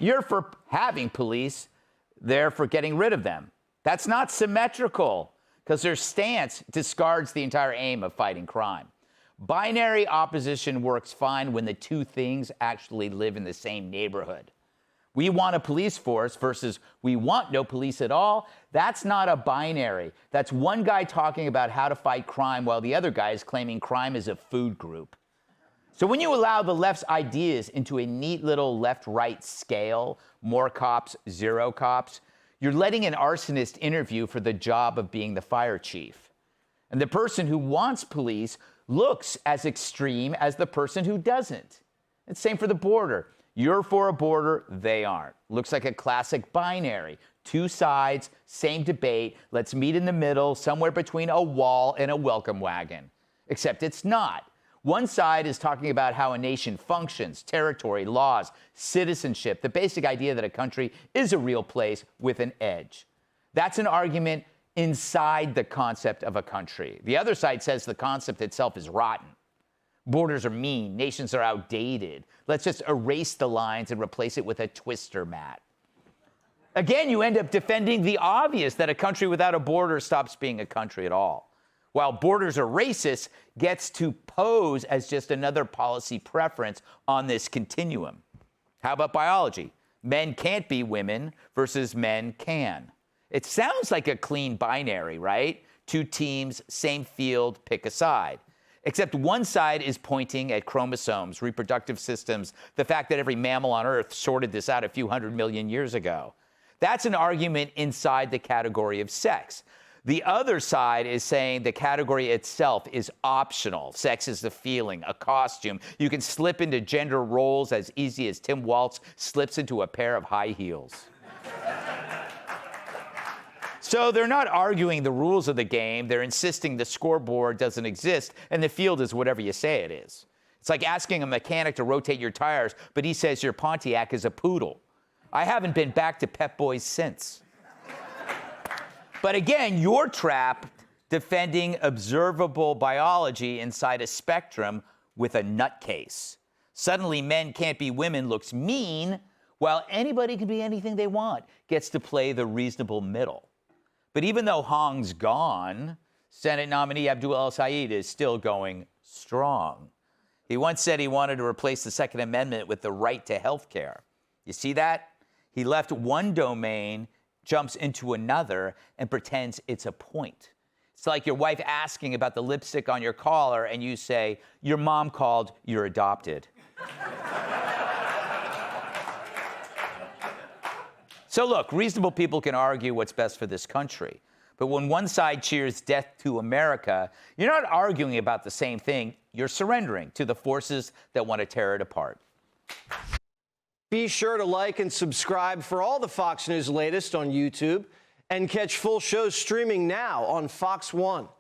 You're for having police, they're for getting rid of them. That's not symmetrical, because their stance discards the entire aim of fighting crime. Binary opposition works fine when the two things actually live in the same neighborhood. We want a police force versus we want no police at all. That's not a binary. That's one guy talking about how to fight crime while the other guy is claiming crime is a food group. So when you allow the left's ideas into a neat little left-right scale, more cops, zero cops, you're letting an arsonist interview for the job of being the fire chief. And the person who wants police looks as extreme as the person who doesn't. It's same for the border. You're for a border, they aren't. Looks like a classic binary. Two sides, same debate. Let's meet in the middle, somewhere between a wall and a welcome wagon. Except it's not. One side is talking about how a nation functions, territory, laws, citizenship, the basic idea that a country is a real place with an edge. That's an argument inside the concept of a country. The other side says the concept itself is rotten. Borders are mean, nations are outdated. Let's just erase the lines and replace it with a twister mat. Again, you end up defending the obvious, that a country without a border stops being a country at all. While borders are racist gets to pose as just another policy preference on this continuum. How about biology? Men can't be women versus men can. It sounds like a clean binary, right? Two teams, same field, pick a side. Except one side is pointing at chromosomes, reproductive systems, the fact that every mammal on Earth sorted this out a few 100 million years ago. That's an argument inside the category of sex. The other side is saying the category itself is optional. Sex is the feeling, a costume. You can slip into gender roles as easy as Tim Waltz slips into a pair of high heels. So they're not arguing the rules of the game. They're insisting the scoreboard doesn't exist and the field is whatever you say it is. It's like asking a mechanic to rotate your tires, but he says your Pontiac is a poodle. I haven't been back to Pep Boys since. But again, you're trapped defending observable biology inside a spectrum with a nutcase. Suddenly, men can't be women looks mean, while anybody can be anything they want, gets to play the reasonable middle. But even though Hong's gone, Senate nominee Abdul is still going strong. He once said he wanted to replace the Second Amendment with the right to health care. You see that? He left one domain, jumps into another, and pretends it's a point. It's like your wife asking about the lipstick on your collar, and you say, your mom called, you're adopted. So look, reasonable people can argue what's best for this country. But when one side cheers death to America, you're not arguing about the same thing. You're surrendering to the forces that want to tear it apart. Be sure to like and subscribe for all the Fox News latest on YouTube and catch full shows streaming now on Fox One.